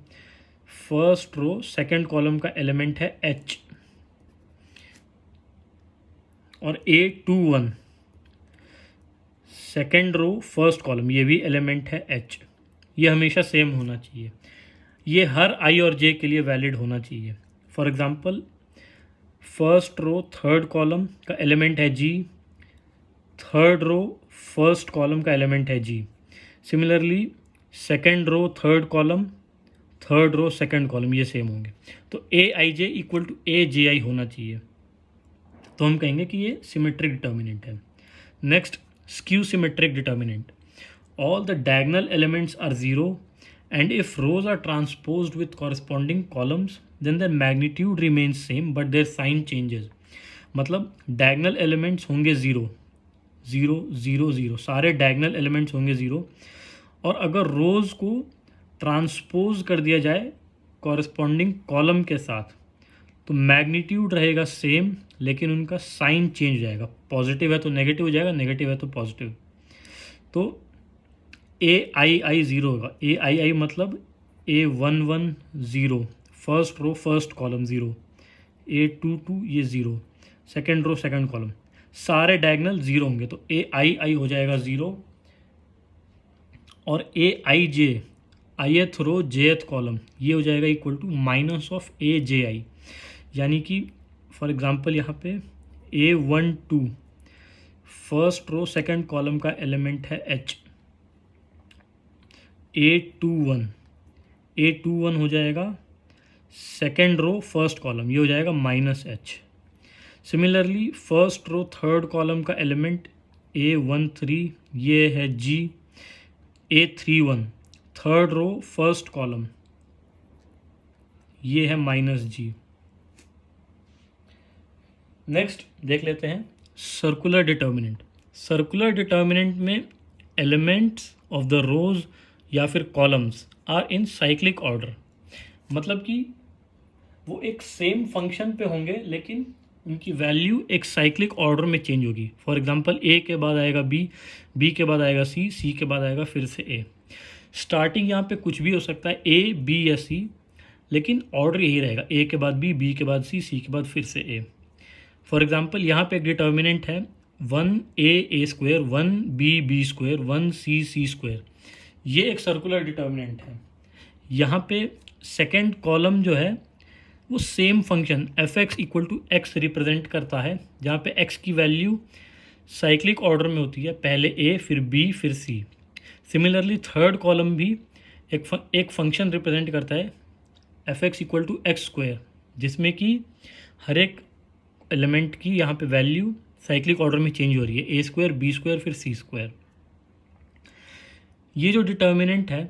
फर्स्ट रो सेकंड कॉलम का एलिमेंट है H और A21 second row first column, ये भी एलिमेंट है H। ये हमेशा सेम होना चाहिए, ये हर I और J के लिए वैलिड होना चाहिए। For example first row third column का एलिमेंट है G, third row first column का एलिमेंट है G। Similarly second row third column, third row second column, ये सेम होंगे। तो ए आई जे इक्वल टू ए जे आई होना चाहिए, तो हम कहेंगे कि ये सिमेट्रिक डिटर्मिनेंट है। Next skew symmetric determinant. All the diagonal elements are zero and if rows are transposed with corresponding columns then their magnitude remains same but their sign changes। मतलब diagonal elements होंगे zero zero zero zero, सारे diagonal elements होंगे zero, और अगर रोज़ को transpose कर दिया जाए कॉरस्पॉन्डिंग कॉलम के साथ तो मैग्नीट्यूड रहेगा सेम लेकिन उनका साइन चेंज हो जाएगा, पॉजिटिव है तो नेगेटिव हो जाएगा, नेगेटिव है तो पॉजिटिव। तो A ज़ीरो होगा, A मतलब A11 zero, first row first column zero, A22 ये zero, second row second column, सारे डायगोनल ज़ीरो होंगे, तो A हो जाएगा ज़ीरो। और AIJ ith row jth column, ये हो जाएगा equal to minus of AJI। यानी कि फॉर एग्ज़ाम्पल यहाँ पे A12 first row second column का एलिमेंट है H, A21 हो जाएगा सेकेंड रो फर्स्ट कॉलम, ये हो जाएगा minus H। Similarly first row third column का एलिमेंट A13 ये है G, A31 third row first column ये है माइनस G। नेक्स्ट देख लेते हैं सर्कुलर डिटर्मिनेंट। सर्कुलर डिटर्मिनेंट में एलिमेंट्स ऑफ द रोज या फिर columns are in cyclic order, मतलब कि वो एक सेम फंक्शन पे होंगे लेकिन उनकी वैल्यू एक साइक्लिक ऑर्डर में चेंज होगी। फॉर एग्जांपल ए के बाद आएगा बी, बी के बाद आएगा सी, सी के बाद आएगा फिर से ए। स्टार्टिंग यहाँ पे कुछ भी हो सकता है, ए बी या सी, लेकिन ऑर्डर यही रहेगा, ए के बाद बी के बाद सी के बाद फिर से ए। फॉर एग्जांपल यहाँ पे एक डिटर्मिनेंट है 1a square, 1b square, 1c square. ये एक सर्कुलर डिटर्मिनेंट है। यहाँ पे सेकेंड कॉलम जो है वो same function f(x) equal to x represent करता है, जहाँ पे x की वैल्यू साइक्लिक ऑर्डर में होती है, पहले a फिर b फिर c। सिमिलरली थर्ड कॉलम भी एक फंक्शन रिप्रेजेंट करता है f(x) equal to x square, जिसमें कि हर एक एलिमेंट की यहाँ पे वैल्यू साइक्लिक ऑर्डर में चेंज हो रही है, a स्क्वायर बी स्क्वायर फिर c स्क्वायर। ये जो डिटर्मिनेंट है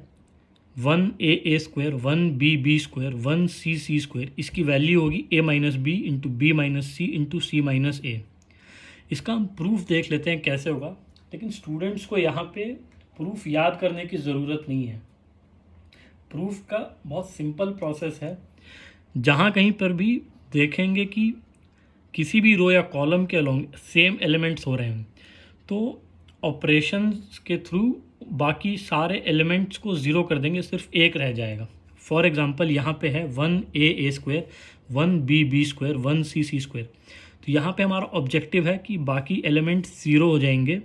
1a square, 1b square, 1c square, इसकी वैल्यू होगी a minus b into b minus c into c minus a. इसका हम प्रूफ देख लेते हैं कैसे होगा, लेकिन स्टूडेंट्स को यहाँ पे प्रूफ याद करने की ज़रूरत नहीं है। प्रूफ का बहुत सिंपल प्रोसेस है। जहाँ कहीं पर भी देखेंगे कि किसी भी रो या कॉलम के अलोंग सेम एलिमेंट्स हो रहे हैं, तो ऑपरेशंस के थ्रू बाकी सारे एलिमेंट्स को ज़ीरो कर देंगे, सिर्फ एक रह जाएगा। फॉर एग्जांपल यहाँ पे है 1a square, 1b square, 1c square. तो यहाँ पे हमारा ऑब्जेक्टिव है कि बाकी एलिमेंट्स ज़ीरो हो जाएंगे,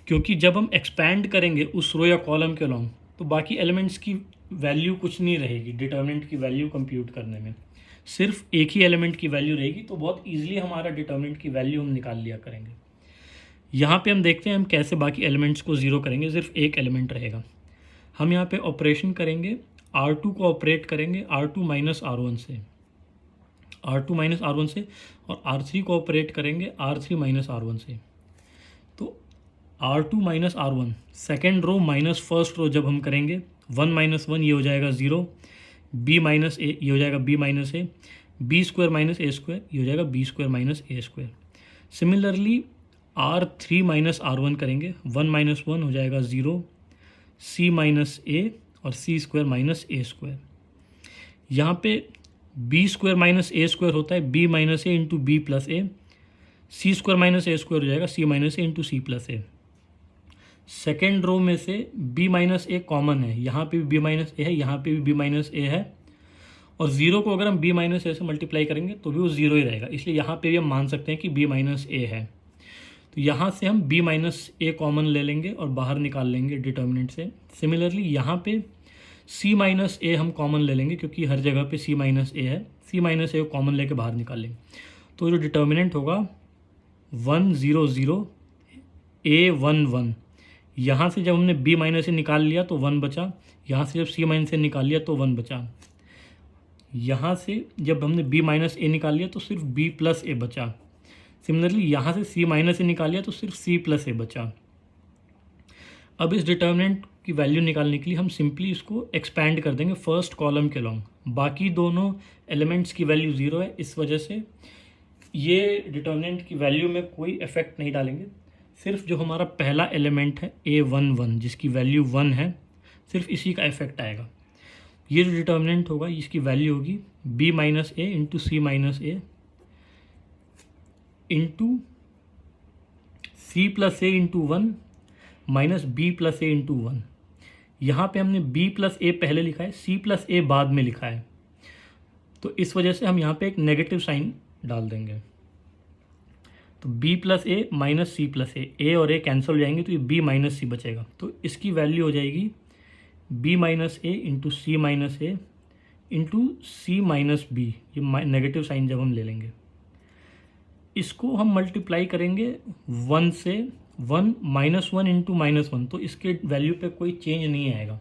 क्योंकि जब हम एक्सपैंड करेंगे उस रो या कॉलम के अलोंग तो बाकी एलिमेंट्स की वैल्यू कुछ नहीं रहेगी। डिटर्मिनेंट की वैल्यू कंप्यूट करने में सिर्फ एक ही एलिमेंट की वैल्यू रहेगी, तो बहुत ईजिली हमारा डिटर्मिनेंट की वैल्यू हम निकाल लिया करेंगे। यहाँ पे हम देखते हैं हम कैसे बाकी एलिमेंट्स को ज़ीरो करेंगे, सिर्फ एक एलिमेंट रहेगा। हम यहाँ पे ऑपरेशन करेंगे, R2 को ऑपरेट करेंगे R2 माइनस R1 से, R2 माइनस R1 से, और R3 को ऑपरेट करेंगे R3 माइनस R1 से। तो R2 minus R1 second row minus first row जब हम करेंगे, 1 माइनस 1 ये हो जाएगा 0, b माइनस ए ये हो जाएगा b minus a, b square minus A square ये हो जाएगा बी स्क्वायर माइनस ए square. Similarly R3 minus R1 करेंगे, 1 माइनस 1 हो जाएगा 0, c माइनस ए और c स्क्वायर माइनस ए स्क्वायर। यहाँ पे b स्क्वायर माइनस ए स्क्वायर होता है b minus a into b plus a, c square minus A square हो जाएगा c minus a into c plus A. Second row में से b minus ए common है, यहाँ पे भी b माइनस ए है, यहाँ पे भी b माइनस ए है, और ज़ीरो को अगर हम b माइनस ए से मल्टीप्लाई करेंगे तो भी वो ज़ीरो ही रहेगा, इसलिए यहाँ पे भी हम मान सकते हैं कि b माइनस ए है। तो यहाँ से हम b माइनस ए कॉमन ले लेंगे और बाहर निकाल लेंगे डिटर्मिनेंट से। सिमिलरली यहाँ पे c माइनस ए हम कॉमन ले लेंगे, क्योंकि हर जगह पे c माइनस ए है, c माइनस ए को कॉमन लेके बाहर निकाल लेंगे। तो जो डिटर्मिनेंट होगा 1 0 0 a 1 1, यहाँ से जब हमने b माइनस ए निकाल लिया तो 1 बचा, यहाँ से जब c माइनस ए निकाल लिया तो 1 बचा, यहाँ से जब हमने b माइनस ए निकाल लिया तो सिर्फ b प्लस ए बचा। सिमिलरली यहाँ से c माइनस ए निकाल लिया तो सिर्फ c प्लस ए बचा। अब इस डिटर्मिनेंट की वैल्यू निकालने के लिए हम सिंपली इसको एक्सपैंड कर देंगे फर्स्ट कॉलम के लॉन्ग। बाकी दोनों एलिमेंट्स की वैल्यू ज़ीरो है, इस वजह से ये डिटर्मिनेंट की वैल्यू में कोई इफेक्ट नहीं डालेंगे। सिर्फ जो हमारा पहला एलिमेंट है a11 जिसकी वैल्यू 1 है, सिर्फ इसी का इफेक्ट आएगा। ये जो डिटर्मिनेंट होगा इसकी वैल्यू होगी b minus a into c minus a into c plus a into 1 minus B plus a into 1। यहाँ पर हमने b प्लस ए पहले लिखा है, c प्लस ए बाद में लिखा है, तो इस वजह से हम यहाँ पे एक नेगेटिव साइन डाल देंगे। तो b प्लस ए माइनस सी प्लस ए और ए कैंसिल हो जाएंगे, तो ये b माइनस सी बचेगा। तो इसकी वैल्यू हो जाएगी b minus a into c minus a into c minus B. ये नेगेटिव साइन जब हम ले लेंगे, इसको हम मल्टीप्लाई करेंगे 1 से, 1 माइनस 1 इंटू माइनस 1, तो इसके वैल्यू पे कोई चेंज नहीं आएगा।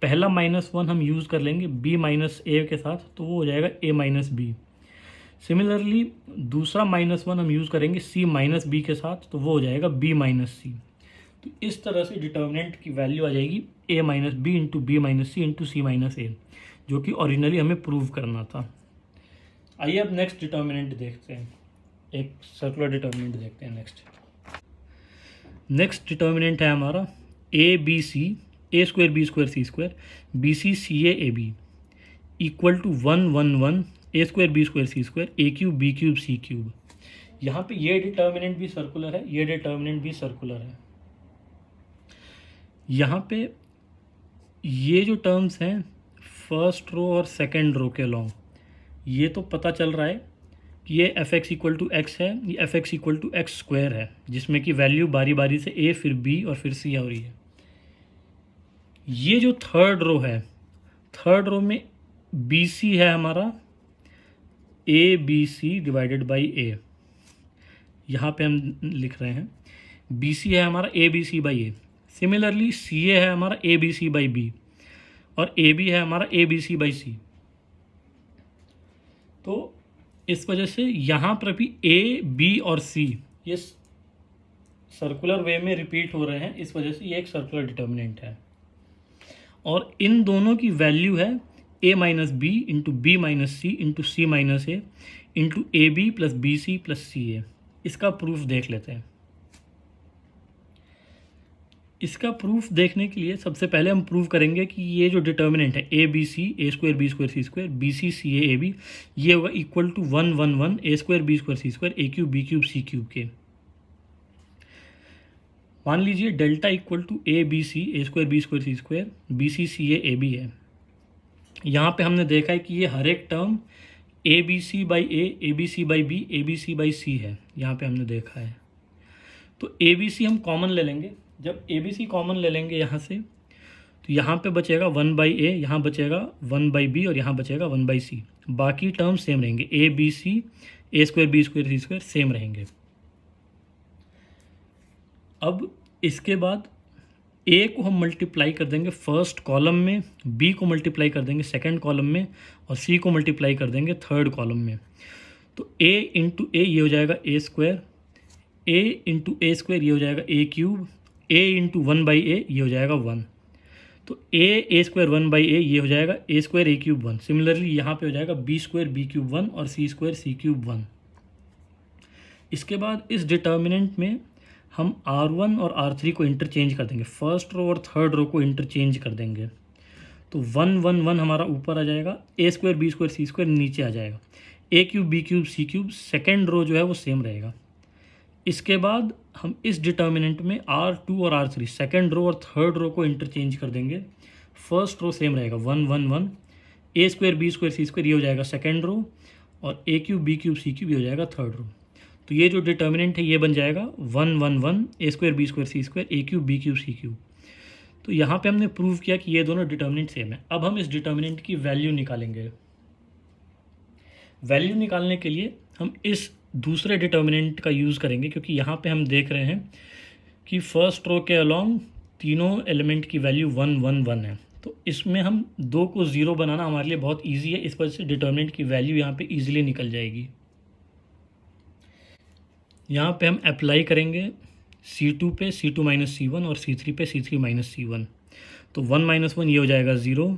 पहला माइनस 1 हम यूज़ कर लेंगे b माइनस ए के साथ, तो वो हो जाएगा a माइनस बी। सिमिलरली दूसरा माइनस 1 हम यूज़ करेंगे c माइनस बी के साथ, तो वो हो जाएगा b माइनस सी। तो इस तरह से डिटर्मिनेंट की वैल्यू आ जाएगी a minus b into b minus c into c minus a, जो कि ओरिजिनली हमें प्रूव करना था। आइए अब नेक्स्ट डिटर्मिनेंट देखते हैं। एक सर्कुलर डिटर्मिनेंट देखते हैं। नेक्स्ट डिटर्मिनेंट है हमारा a b c, a square b square c square, b c c a b equal to 1 1 1 a square b square c square a cube b cube c cube. यहाँ पे ये determinant भी circular है, ये determinant भी circular है। यहाँ पे ये जो टर्म्स हैं फर्स्ट रो और सेकंड रो के अलॉन्ग, ये तो पता चल रहा है कि ये f x equal to x है, ये f x equal to x square है, जिसमें कि वैल्यू बारी बारी से ए फिर बी और फिर सी हो रही है। ये जो थर्ड रो है, थर्ड रो में बी सी है हमारा a b c divided by a, यहाँ पे हम लिख रहे हैं बी सी है हमारा a b c by a. Similarly c a है हमारा a b c by b और ए बी है हमारा ए बी सी बाई सी। तो इस वजह से यहाँ पर भी ए बी और सी ये सर्कुलर वे में रिपीट हो रहे हैं, इस वजह से ये एक सर्कुलर डिटर्मिनेंट है। और इन दोनों की वैल्यू है a minus b into b minus c into c minus a into a B plus B C plus C a. इसका प्रूफ देख लेते हैं। इसका प्रूफ देखने के लिए सबसे पहले हम प्रूव करेंगे कि ये जो डिटर्मिनेंट है a b c, a square b square c square, b c c a b, ये होगा equal to 1 1 1 a square b square c square a cube b cube c cube के। मान लीजिए delta equal to a b c, a square b square c square, b c c a b है। यहाँ पे हमने देखा है कि ये हर एक term a b c by a b c by b, a b c by c है, यहाँ पे हमने देखा है। तो ए बी सी हम कॉमन ले लेंगे। जब ए बी सी कॉमन ले लेंगे यहाँ से, तो यहाँ पे बचेगा 1 बाई ए, यहाँ बचेगा 1 बाई बी और यहाँ बचेगा 1 बाई सी। बाकी टर्म सेम रहेंगे, a b c, a square b square c square same रहेंगे। अब इसके बाद ए को हम मल्टीप्लाई कर देंगे फर्स्ट कॉलम में, बी को मल्टीप्लाई कर देंगे सेकंड कॉलम में और सी को मल्टीप्लाई कर देंगे थर्ड कॉलम में। तो ए इंटू ए ये हो जाएगा ए square, A into a square ये हो जाएगा a cube, A into 1 by a ये हो जाएगा 1। तो ए स्क्वायर 1 बाई ए ये हो जाएगा ए स्क्वायर ए क्यूब 1। सिमिलरली यहाँ पे हो जाएगा बी स्क्वायर बी क्यूब 1 और सी स्क्वायर सी क्यूब 1। इसके बाद इस डिटर्मिनेंट में हम R1 और R3 को इंटरचेंज कर देंगे, फर्स्ट रो और थर्ड रो को इंटरचेंज कर देंगे। तो 1 1 1 हमारा ऊपर आ जाएगा, ए square b square c square नीचे आ जाएगा, a cube b cube c cube second row जो है वो सेम रहेगा। इसके बाद हम इस डिटर्मिनेंट में R2 और R3 सेकेंड रो और थर्ड रो को इंटरचेंज कर देंगे। फर्स्ट रो सेम रहेगा 1 1 1, a square b square c square ये हो जाएगा सेकेंड रो और ए cube b cube c cube ये हो जाएगा थर्ड रो। तो ये जो डिटर्मिनेंट है ये बन जाएगा 1 1 1 a square b square c square a cube b cube c cube. तो यहाँ पे हमने प्रूव किया कि ये दोनों डिटर्मिनेंट सेम है। अब हम इस डिटर्मिनेंट की वैल्यू निकालेंगे। वैल्यू निकालने के लिए हम इस दूसरे डिटर्मिनेंट का यूज़ करेंगे, क्योंकि यहाँ पे हम देख रहे हैं कि फर्स्ट रो के अलॉन्ग तीनों एलिमेंट की वैल्यू 1 1 1 है। तो इसमें हम 2 को 0 बनाना हमारे लिए बहुत ईजी है, इस वजह से डिटर्मिनेंट की वैल्यू यहाँ पे ईजिली निकल जाएगी। यहाँ पे हम अप्लाई करेंगे C2 पे C2 माइनस C1 और C3 पे C3 माइनस C1। तो 1 माइनस 1 ये हो जाएगा 0,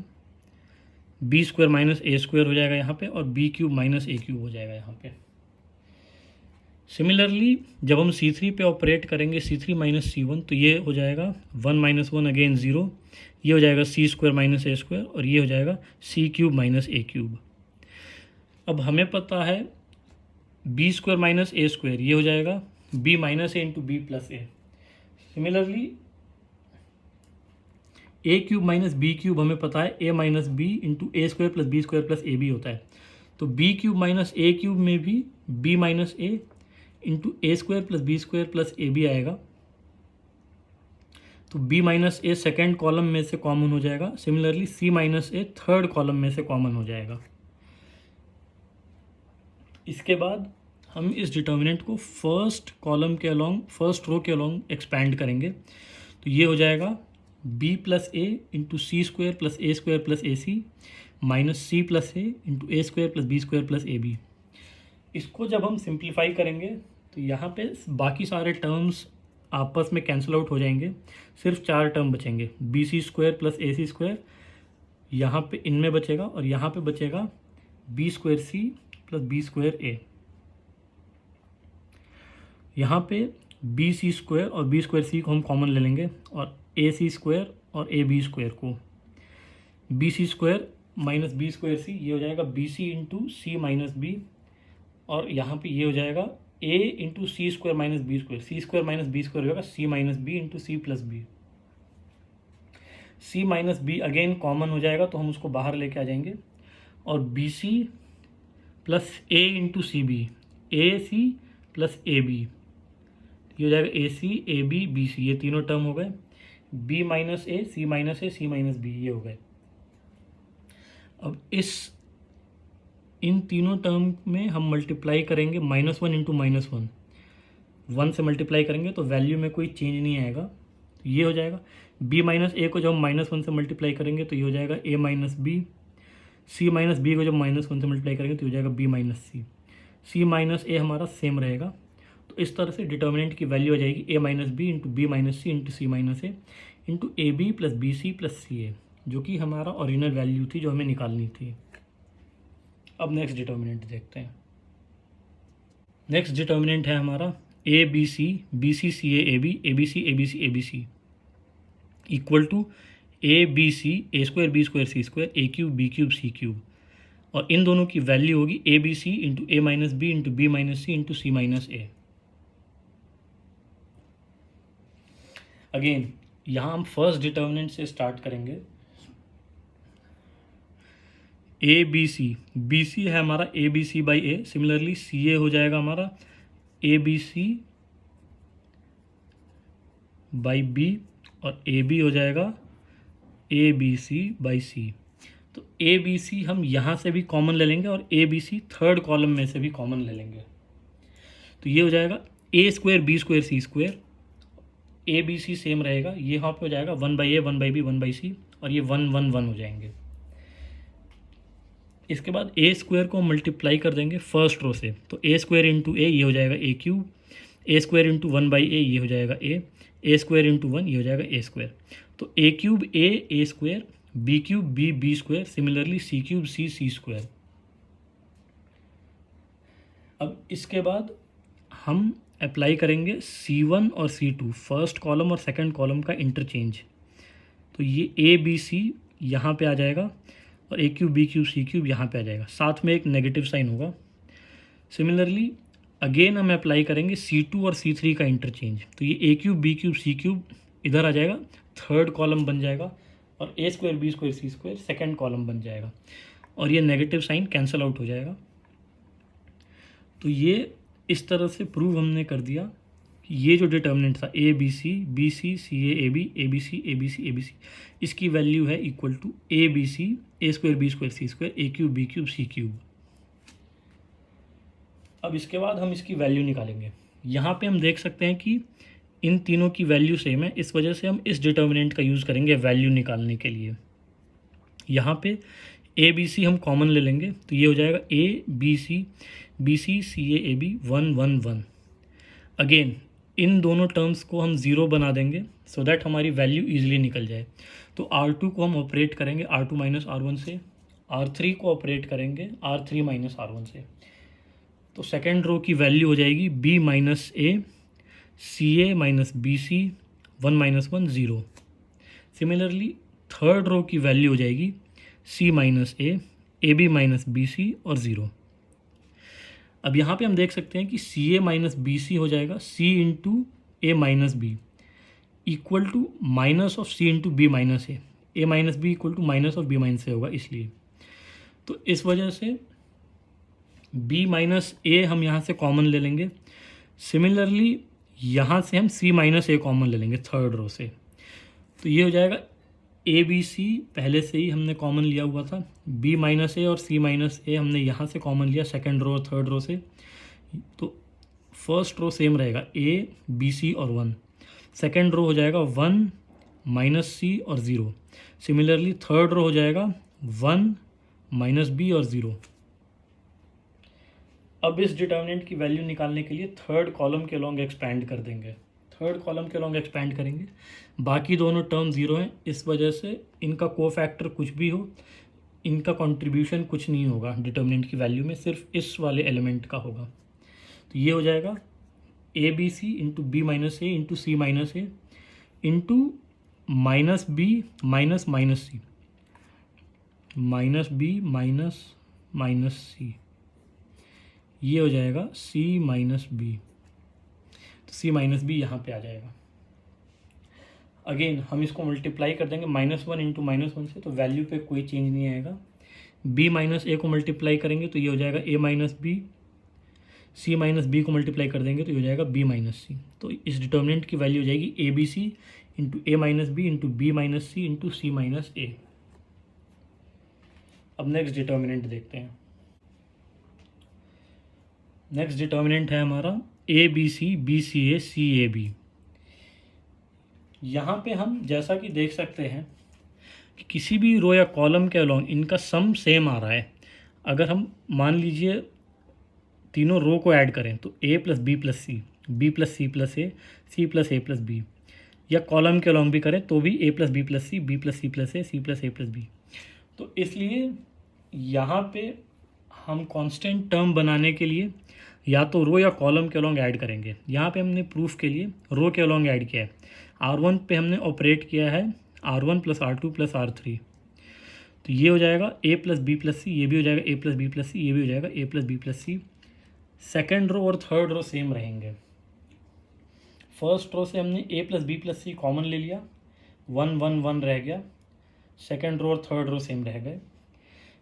बी स्क्वायर माइनस ए स्क्वायर हो जाएगा यहाँ पे और B cube minus a cube हो जाएगा यहाँ पे। सिमिलरली जब हम C3 पे ऑपरेट करेंगे C3 माइनस C1, तो ये हो जाएगा 1 माइनस 1 अगेन 0, ये हो जाएगा C स्क्वायर माइनस ए स्क्वायर और ये हो जाएगा C cube minus a cube. अब हमें पता है बी स्क्वायर माइनस ए स्क्वायर ये हो जाएगा b minus a into b plus a. Similarly a cube minus b cube हमें पता है a minus b into a square plus B square plus a b होता है। तो b cube minus a cube में भी b minus a into a square plus B square plus a b आएगा। तो b minus a second column में से common हो जाएगा। Similarly c minus a third column में से कॉमन हो जाएगा। इसके बाद हम इस डिटर्मिनेंट को फर्स्ट कॉलम के अलॉन्ग, फर्स्ट रो के अलॉन्ग एक्सपैंड करेंगे। तो ये हो जाएगा b plus a into c square plus a square plus a c minus c plus a into a square plus B square plus a b. इसको जब हम सिंप्लीफाई करेंगे तो यहाँ पे बाकी सारे टर्म्स आपस में कैंसिल आउट हो जाएंगे, सिर्फ 4 टर्म बचेंगे, b c square plus a c square यहाँ पे इनमें बचेगा और यहाँ पे बचेगा b square c plus B square a. यहाँ पे बी सी स्क्वायर और बी स्क्वायर सी को हम कॉमन ले लेंगे और ए सी स्क्वायर और ए बी स्क्वायर को, b c square minus B square c, ये हो जाएगा b c into c minus b, और यहाँ पे ये हो जाएगा a into c square minus B square, c square minus B square हो जाएगा c minus b into c plus B. C minus b again common हो जाएगा तो हम उसको बाहर लेके आ जाएंगे, और b C plus a into c b, a c plus a b, ये हो जाएगा ए c a B B C, ये तीनों टर्म हो गए। B minus a c minus B, ये हो गए। अब इन तीनों टर्म में हम मल्टीप्लाई करेंगे -1 इंटू -1, 1 से मल्टीप्लाई करेंगे तो वैल्यू में कोई चेंज नहीं आएगा, तो ये हो जाएगा। b माइनस ए को जब हम -1 से मल्टीप्लाई करेंगे तो ये हो जाएगा a minus b, c minus b को जब -1 से मल्टीप्लाई करेंगे तो ये हो जाएगा b माइनस सी, सी माइनस ए हमारा सेम रहेगा। तो इस तरह से डिटर्मिनेंट की वैल्यू आ जाएगी a minus b into b minus c into c minus a into a B plus B C plus C a, जो कि हमारा ओरिजिनल वैल्यू थी जो हमें निकालनी थी। अब नेक्स्ट डिटर्मिनेंट देखते हैं। नेक्स्ट डिटर्मिनेंट है हमारा a b c c a b c equal to a b c a square b square c square a cube b cube c cube, और इन दोनों की वैल्यू होगी a b c into a minus b into b minus c into c minus a. Again यहाँ हम first determinant से start करेंगे। ए b c है हमारा a b c by a, similarly c a हो जाएगा हमारा a b c by b, और ए बी हो जाएगा ए बी सी बाई सी। तो ए बी सी हम यहाँ से भी कॉमन ले लेंगे और a b c third column में से भी कॉमन ले लेंगे, तो ये हो जाएगा ए square b square c square, a b c same रहेगा, ये यहाँ पे हो जाएगा 1 by a 1 by b 1 by c, और ये 1 1 1 हो जाएंगे। इसके बाद ए स्क्वायर को मल्टीप्लाई कर देंगे फर्स्ट रो से, तो ए स्क्वायर इंटू ए ये हो जाएगा a cube, a square into 1 by a ये हो जाएगा ए स्क्वायर इंटू 1 ये हो जाएगा ए स्क्वायर, तो a cube a square, b cube b square, similarly c cube c square. अब इसके बाद हम अप्लाई करेंगे C1 और C2, फर्स्ट कॉलम और सेकंड कॉलम का इंटरचेंज, तो ये ए बी सी यहाँ पे आ जाएगा और ए cube b cube c cube यहाँ पे आ जाएगा, साथ में एक नेगेटिव साइन होगा। सिमिलरली अगेन हम अप्लाई करेंगे C2 और C3 का इंटरचेंज, तो ये ए cube b cube c cube इधर आ जाएगा, थर्ड कॉलम बन जाएगा, और ए square b square c square second column बन जाएगा, और ये नेगेटिव साइन कैंसिल आउट हो जाएगा। तो ये इस तरह से प्रूव हमने कर दिया कि ये जो डिटर्मिनेंट था ए b c c a b सी, इसकी वैल्यू है equal to a b c a square b square c square a cube b cube c cube. अब इसके बाद हम इसकी वैल्यू निकालेंगे। यहाँ पे हम देख सकते हैं कि इन तीनों की वैल्यू सेम है, इस वजह से हम इस डिटर्मिनेंट का यूज़ करेंगे वैल्यू निकालने के लिए। यहाँ पे ए बी सी हम कॉमन ले लेंगे, तो ये हो जाएगा ए b c c a b 1 1 1। Again इन दोनों टर्म्स को हम ज़ीरो बना देंगे सो दैट हमारी वैल्यू ईजिली निकल जाए। तो R2 को हम ऑपरेट करेंगे R2 माइनस R1 से, R3 को ऑपरेट करेंगे R3 माइनस R1 से। तो सेकेंड रो की वैल्यू हो जाएगी B minus a c A minus b c 1 minus 1 0। Similarly third row की वैल्यू हो जाएगी C minus a b minus b c और 0। अब यहाँ पे हम देख सकते हैं कि सी ए माइनस बी सी हो जाएगा C into a minus b equal to minus of C into b minus a minus b equal to minus of b minus a होगा, इसलिए तो इस वजह से b माइनस ए हम यहाँ से कॉमन ले लेंगे। सिमिलरली यहाँ से हम C माइनस ए कॉमन ले लेंगे थर्ड रो से, तो ये हो जाएगा ए बी सी पहले से ही हमने कॉमन लिया हुआ था, b माइनस ए और C माइनस ए हमने यहाँ से कॉमन लिया सेकंड रो और थर्ड रो से, तो फर्स्ट रो सेम रहेगा a b c और 1, सेकंड रो हो जाएगा 1 माइनस C और 0। सिमिलरली थर्ड रो हो जाएगा 1 माइनस बी और 0। अब इस डिटर्मिनेंट की वैल्यू निकालने के लिए थर्ड कॉलम के लॉन्ग एक्सपैंड कर देंगे, थर्ड कॉलम के लॉन्ग एक्सपैंड करेंगे। बाकी दोनों टर्म ज़ीरो हैं, इस वजह से इनका कोफैक्टर कुछ भी हो, इनका कंट्रीब्यूशन कुछ नहीं होगा डिटर्मिनेंट की वैल्यू में, सिर्फ इस वाले एलिमेंट का होगा। तो ये हो जाएगा ए b c into b minus a into c minus a into minus b minus minus c, minus b minus minus c, ये हो जाएगा सी माइनस बी। तो सी माइनस बी यहाँ पे आ जाएगा। अगेन हम इसको मल्टीप्लाई कर देंगे -1 इंटू -1 से, तो वैल्यू पे कोई चेंज नहीं आएगा। बी माइनस ए को मल्टीप्लाई करेंगे तो ये हो जाएगा ए minus b, c minus b को मल्टीप्लाई कर देंगे तो ये हो जाएगा बी माइनस सी। तो इस डिटर्मिनेंट की वैल्यू हो जाएगी a b c into a minus b into b minus c into c minus a. अब नेक्स्ट डिटर्मिनेंट देखते हैं। नेक्स्ट डिटर्मिनेंट है हमारा a b c A c a B. यहाँ पे हम जैसा कि देख सकते हैं कि किसी भी रो या कॉलम के अलॉन्ग इनका सम सेम आ रहा है। अगर हम मान लीजिए तीनों रो को ऐड करें तो a plus b plus c, b plus c plus a, c plus a plus b, या कॉलम के अलॉन्ग भी करें तो भी a plus b plus c, b plus c plus a, c plus a plus b. तो इसलिए यहाँ पे हम कांस्टेंट टर्म बनाने के लिए या तो रो या कॉलम के अलॉन्ग ऐड करेंगे। यहाँ पे हमने प्रूफ के लिए रो के अलॉन्ग ऐड किया है। R1 पे हमने ऑपरेट किया है R1 plus R2 plus R3, तो ये हो जाएगा a plus b plus c, ये भी हो जाएगा a plus b plus c, ये भी हो जाएगा a plus b plus c. Second row और थर्ड रो सेम रहेंगे। फर्स्ट रो से हमने a plus b plus c common ले लिया, 1 1 1 रह गया। सेकेंड रो और थर्ड रो सेम रह गए।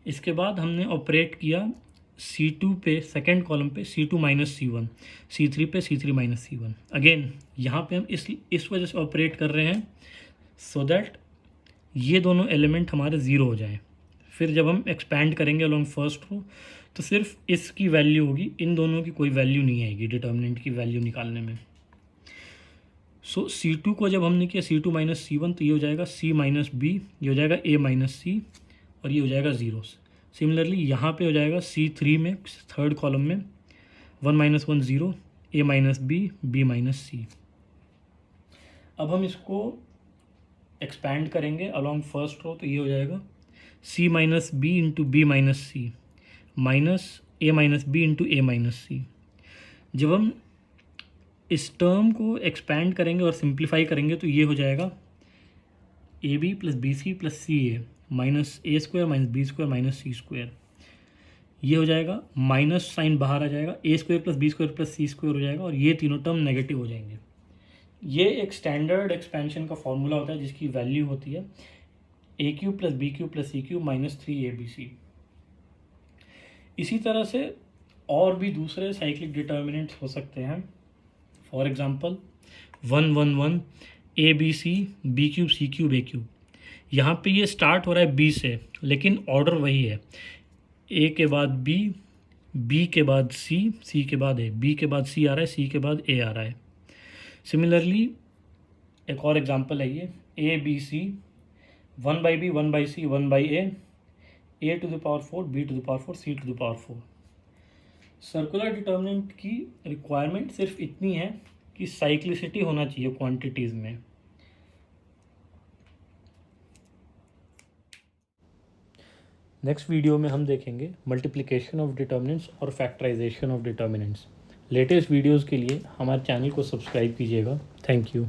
इसके बाद हमने ऑपरेट किया C2 पे, सेकेंड कॉलम पे C2 माइनस C1, C3 पे C3 माइनस C1। अगेन यहाँ पे हम इस वजह से ऑपरेट कर रहे हैं सो दैट ये दोनों एलिमेंट हमारे ज़ीरो हो जाएं। फिर जब हम एक्सपैंड करेंगे अलॉन्ग फर्स्ट रो तो सिर्फ इसकी वैल्यू होगी, इन दोनों की कोई वैल्यू नहीं आएगी डिटर्मिनेंट की वैल्यू निकालने में। सो C2 को जब हमने किया C2 माइनस C1 तो ये हो जाएगा C माइनस बी, ये हो जाएगा A माइनस C और ये हो जाएगा ज़ीरो। सिमिलरली यहाँ पे हो जाएगा C3 में, थर्ड कॉलम में 1 minus 1 0, A minus b, b minus c. अब हम इसको एक्सपैंड करेंगे अलॉन्ग फर्स्ट रो तो ये हो जाएगा C minus b into b minus c minus A minus b into a minus c. जब हम इस टर्म को एक्सपैंड करेंगे और सिंप्लीफाई करेंगे तो ये हो जाएगा A B plus B C plus C A minus A square minus B square minus C square. ये हो जाएगा, माइनस साइन बाहर आ जाएगा, ए square plus B square plus C square हो जाएगा और ये तीनों टर्म नेगेटिव हो जाएंगे। ये एक स्टैंडर्ड एक्सपेंशन का फॉर्मूला होता है जिसकी वैल्यू होती है A cube plus B cube plus C cube minus 3abc। इसी तरह से और भी दूसरे साइक्लिक डिटर्मिनेंट्स हो सकते हैं। For example 1 1 1 a b c b cube c cube a cube. यहाँ पे ये स्टार्ट हो रहा है बी से, लेकिन ऑर्डर वही है, ए के बाद बी, बी के बाद सी, सी के बाद ए, बी के बाद सी आ रहा है, सी के बाद ए आ रहा है। सिमिलरली एक और एग्जांपल है ये a b c 1 by b 1 by c 1 by a to the power 4 b to the power 4 c to the power 4। Circular determinant की रिक्वायरमेंट सिर्फ इतनी है कि साइक्लिसिटी होना चाहिए क्वांटिटीज़ में। नेक्स्ट वीडियो में हम देखेंगे मल्टीप्लिकेशन ऑफ डिटर्मिनेंट्स और factorisation of determinants. Latest videos के लिए हमारे चैनल को सब्सक्राइब कीजिएगा। Thank you.